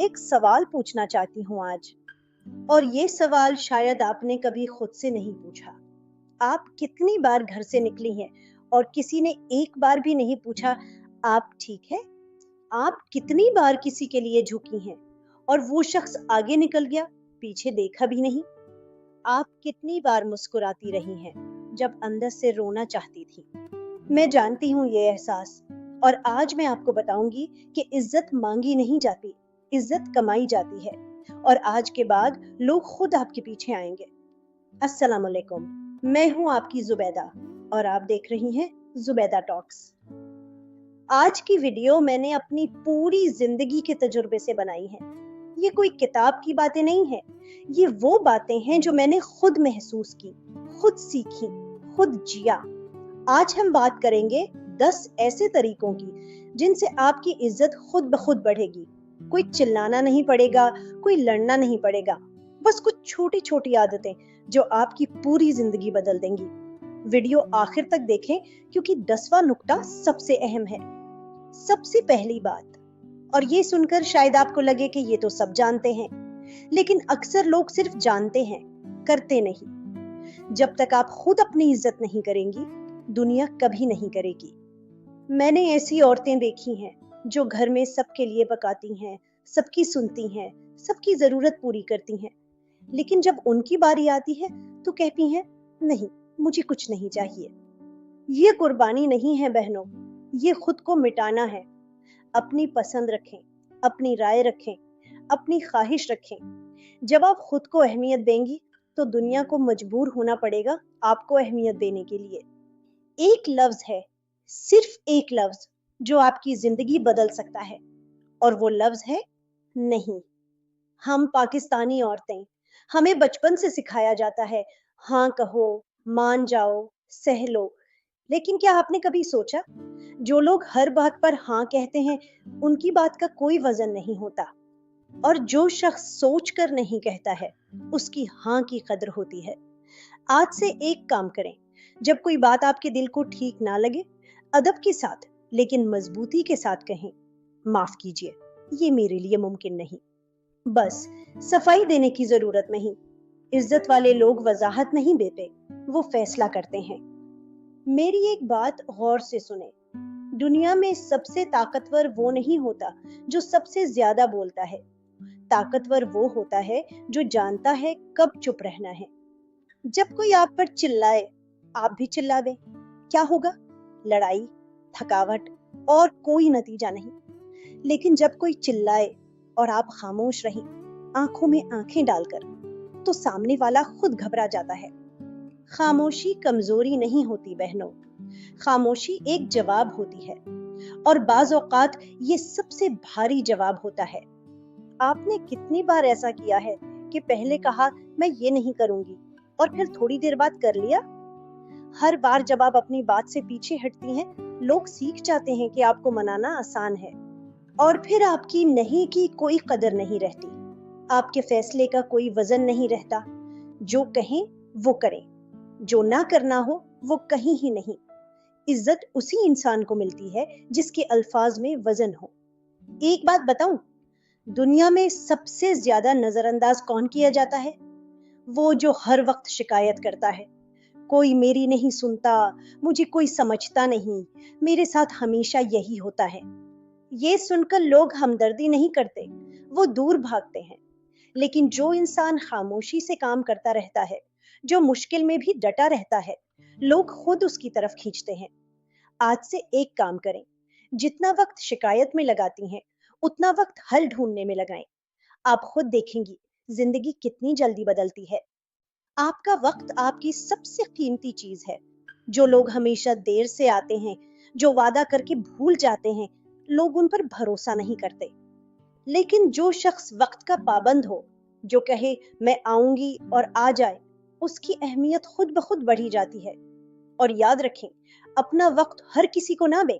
एक सवाल पूछना चाहती हूँ आज। और ये सवाल शायद आपने कभी खुद से नहीं पूछा। आप कितनी बार घर से निकली हैं और किसी ने एक बार भी नहीं पूछा आप ठीक है? आप कितनी बार किसी के लिए झुकी हैं और वो शख्स आगे निकल गया, पीछे देखा भी नहीं? आप कितनी बार मुस्कुराती रही हैं जब अंदर से रोना चाहती थी? मैं जानती हूँ ये एहसास, और आज मैं आपको बताऊंगी कि इज्जत मांगी नहीं जाती, इज्जत कमाई जाती है। और आज के बाद लोग खुद आपके पीछे आएंगे। अस्सलाम वालेकुम, मैं हूँ आपकी जुबैदा और आप देख रही हैं जुबैदा टॉक्स। आज की वीडियो मैंने अपनी पूरी जिंदगी के तजुर्बे से बनाई है। ये कोई किताब की बातें नहीं है, ये वो बातें हैं जो मैंने खुद महसूस की, खुद सीखी, खुद जिया। आज हम बात करेंगे 10 ऐसे तरीकों की जिनसे आपकी इज्जत खुद ब खुद बढ़ेगी। कोई चिल्लाना नहीं पड़ेगा, कोई लड़ना नहीं पड़ेगा, बस कुछ छोटी छोटी आदतें जो आपकी पूरी जिंदगी बदल देंगी। वीडियो आखिर तक देखें क्योंकि 10वां नुक्ता सबसे अहम है। सबसे पहली बात, और ये सुनकर शायद आपको लगे कि ये तो सब जानते हैं, लेकिन अक्सर लोग सिर्फ जानते हैं, करते नहीं। जब तक आप खुद अपनी इज्जत नहीं करेंगी, दुनिया कभी नहीं करेगी। मैंने ऐसी औरतें देखी हैं जो घर में सबके लिए पकाती हैं, सबकी सुनती हैं, सबकी जरूरत पूरी करती हैं, लेकिन जब उनकी बारी आती है तो कहती हैं नहीं, मुझे कुछ नहीं चाहिए। ये कुर्बानी नहीं है बहनों, ये खुद को मिटाना है। अपनी पसंद रखें, अपनी राय रखें, अपनी ख्वाहिश रखें। जब आप खुद को अहमियत देंगी तो दुनिया को मजबूर होना पड़ेगा आपको अहमियत देने के लिए। एक लफ्ज है, सिर्फ एक लफ्ज, जो आपकी जिंदगी बदल सकता है, और वो लफ्ज है नहीं। हम पाकिस्तानी औरतें, हमें बचपन से सिखाया जाता है हाँ कहो, मान जाओ, सह लो। लेकिन क्या आपने कभी सोचा, जो लोग हर बात पर हाँ कहते हैं उनकी बात का कोई वजन नहीं होता, और जो शख्स सोच कर नहीं कहता है उसकी हाँ की कदर होती है। आज से एक काम करें, जब कोई बात आपके दिल को ठीक ना लगे, अदब के साथ लेकिन मजबूती के साथ कहें, माफ कीजिए, ये मेरे लिए मुमकिन नहीं। बस सफाई देने की जरूरत नहीं। इज्जत वाले लोग वजाहत नहीं देते, वो फैसला करते हैं। मेरी एक बात गौर से सुने, दुनिया में सबसे ताकतवर वो नहीं होता जो सबसे ज्यादा बोलता है। ताकतवर वो होता है जो जानता है कब चुप रहना है। जब कोई आप पर चिल्लाए, आप भी चिल्ला दें, क्या होगा? लड़ाई, थकावट और कोई नतीजा नहीं। लेकिन जब कोई चिल्लाए और आप खामोश रहें, आंखों में आंखें डालकर, तो सामने वाला खुद घबरा जाता है। खामोशी कमजोरी नहीं होती बहनों, खामोशी एक जवाब होती है, और बाज औकात ये सबसे भारी जवाब होता है। आपने कितनी बार ऐसा किया है कि पहले कहा मैं ये नहीं करूंगी और फिर थोड़ी देर बाद कर लिया? हर बार जब आप अपनी बात से पीछे हटती हैं, लोग सीख जाते हैं कि आपको मनाना आसान है, और फिर आपकी नहीं की कोई कदर नहीं रहती, आपके फैसले का कोई वजन नहीं रहता। जो कहें वो करें, जो ना करना हो वो कहीं ही नहीं। इज्जत उसी इंसान को मिलती है जिसके अल्फाज में वजन हो। एक बात बताऊं, दुनिया में सबसे ज्यादा नजरअंदाज कौन किया जाता है? वो जो हर वक्त शिकायत करता है, कोई मेरी नहीं सुनता, मुझे कोई समझता नहीं, मेरे साथ हमेशा यही होता है। ये सुनकर लोग हमदर्दी नहीं करते, वो दूर भागते हैं। लेकिन जो इंसान खामोशी से काम करता रहता है, जो मुश्किल में भी डटा रहता है, लोग खुद उसकी तरफ खींचते हैं। आज से एक काम करें, जितना वक्त शिकायत में लगाती हैं उतना वक्त हल ढूंढने में लगाएं। आप खुद देखेंगी जिंदगी कितनी जल्दी बदलती है। आपका वक्त आपकी सबसे कीमती चीज है। जो लोग हमेशा देर से आते हैं, जो वादा करके भूल जाते हैं, लोग उन पर भरोसा नहीं करते। लेकिन जो शख्स वक्त का पाबंद हो, जो कहे मैं आऊंगी और आ जाए, उसकी अहमियत खुद ब खुद बढ़ी जाती है। और याद रखें, अपना वक्त हर किसी को ना दें।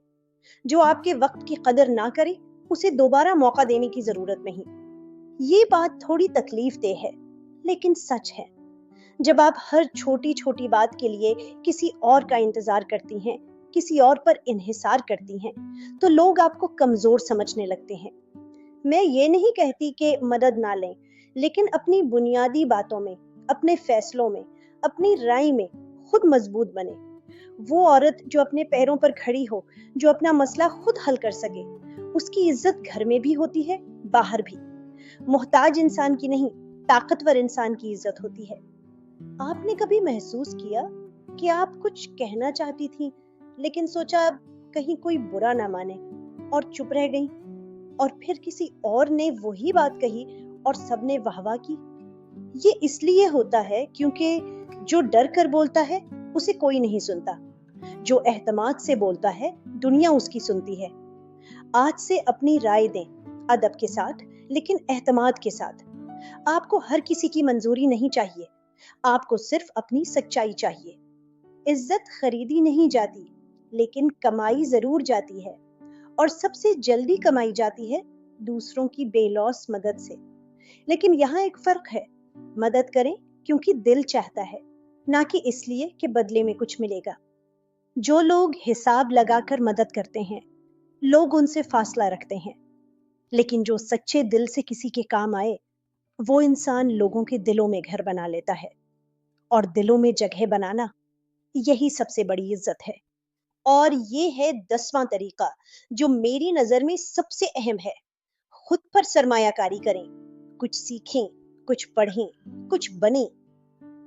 जो आपके वक्त की कदर ना करे, उसे दोबारा मौका देने की जरूरत नहीं। ये बात थोड़ी तकलीफ दे है, लेकिन सच है। जब आप हर छोटी छोटी बात के लिए किसी और का इंतजार करती हैं, किसी और पर इन्हिसार करती हैं, तो लोग आपको कमजोर समझने लगते हैं। میں یہ نہیں کہتی کہ مدد نہ لیں، لیکن اپنی بنیادی باتوں میں، اپنے فیصلوں میں، اپنی رائے میں خود مضبوط بنے۔ وہ عورت جو اپنے پیروں پر کھڑی ہو، جو اپنا مسئلہ خود حل کر سکے، اس کی عزت گھر میں بھی ہوتی ہے، باہر بھی۔ محتاج انسان کی نہیں، طاقتور انسان کی عزت ہوتی ہے۔ آپ نے کبھی محسوس کیا کہ آپ کچھ کہنا چاہتی تھی لیکن سوچا کہیں کوئی برا نہ مانے اور چپ رہ گئی، اور پھر کسی اور نے وہی بات کہی اور سب نے واہ واہ کی؟ یہ اس لیے ہوتا ہے کیونکہ جو ڈر کر بولتا ہے اسے کوئی نہیں سنتا، جو اعتماد سے بولتا ہے دنیا اس کی سنتی ہے۔ آج سے اپنی رائے دیں، ادب کے ساتھ لیکن اعتماد کے ساتھ۔ آپ کو ہر کسی کی منظوری نہیں چاہیے، آپ کو صرف اپنی سچائی چاہیے۔ عزت خریدی نہیں جاتی، لیکن کمائی ضرور جاتی ہے، اور سب سے جلدی کمائی جاتی ہے دوسروں کی بے لوث مدد سے۔ لیکن یہاں ایک فرق ہے، مدد کریں کیونکہ دل چاہتا ہے، نہ کہ اس لیے کہ بدلے میں کچھ ملے گا۔ جو لوگ حساب لگا کر مدد کرتے ہیں، لوگ ان سے فاصلہ رکھتے ہیں، لیکن جو سچے دل سے کسی کے کام آئے، وہ انسان لوگوں کے دلوں میں گھر بنا لیتا ہے، اور دلوں میں جگہ بنانا یہی سب سے بڑی عزت ہے۔ اور یہ ہے 10واں طریقہ جو میری نظر میں سب سے اہم ہے۔ خود پر سرمایہ کاری کریں، کچھ سیکھیں، کچھ پڑھیں، کچھ بنیں۔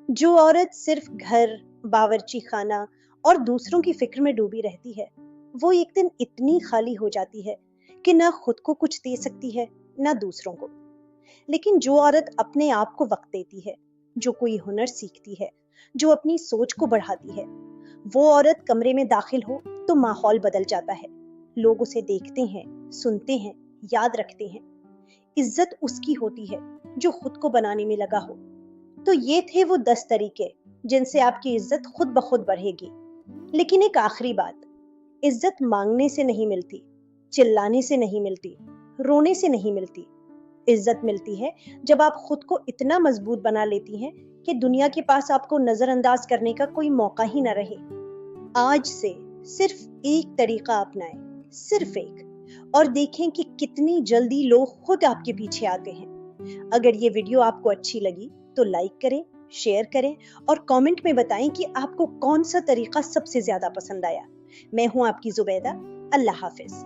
جو عورت صرف گھر، باورچی خانہ اور دوسروں کی فکر میں ڈوبی رہتی ہے، وہ ایک دن اتنی خالی ہو جاتی ہے کہ نہ خود کو کچھ دے سکتی ہے، نہ دوسروں کو۔ لیکن جو عورت اپنے آپ کو وقت دیتی ہے، جو کوئی ہنر سیکھتی ہے، جو اپنی سوچ کو بڑھاتی ہے، وہ عورت کمرے میں داخل ہو تو ماحول بدل جاتا ہے۔ لوگ اسے دیکھتے ہیں، سنتے ہیں، یاد رکھتے ہیں۔ عزت اس کی ہوتی ہے جو خود کو بنانے میں لگا ہو۔ تو یہ تھے وہ 10 طریقے جن سے آپ کی عزت خود بخود بڑھے گی۔ لیکن ایک آخری بات، عزت مانگنے سے نہیں ملتی، چلانے سے نہیں ملتی، رونے سے نہیں ملتی۔ عزت ملتی ہے جب آپ خود کو اتنا مضبوط بنا لیتی ہیں کہ دنیا کے پاس آپ کو نظر انداز کرنے کا کوئی موقع ہی نہ رہے۔ آج سے صرف ایک طریقہ اپنائیں، صرف ایک، اور دیکھیں کہ کتنی جلدی لوگ خود آپ کے پیچھے آتے ہیں۔ اگر یہ ویڈیو آپ کو اچھی لگی تو لائک کریں، شیئر کریں، اور کامنٹ میں بتائیں کہ آپ کو کون سا طریقہ سب سے زیادہ پسند آیا۔ میں ہوں آپ کی زبیدہ۔ اللہ حافظ۔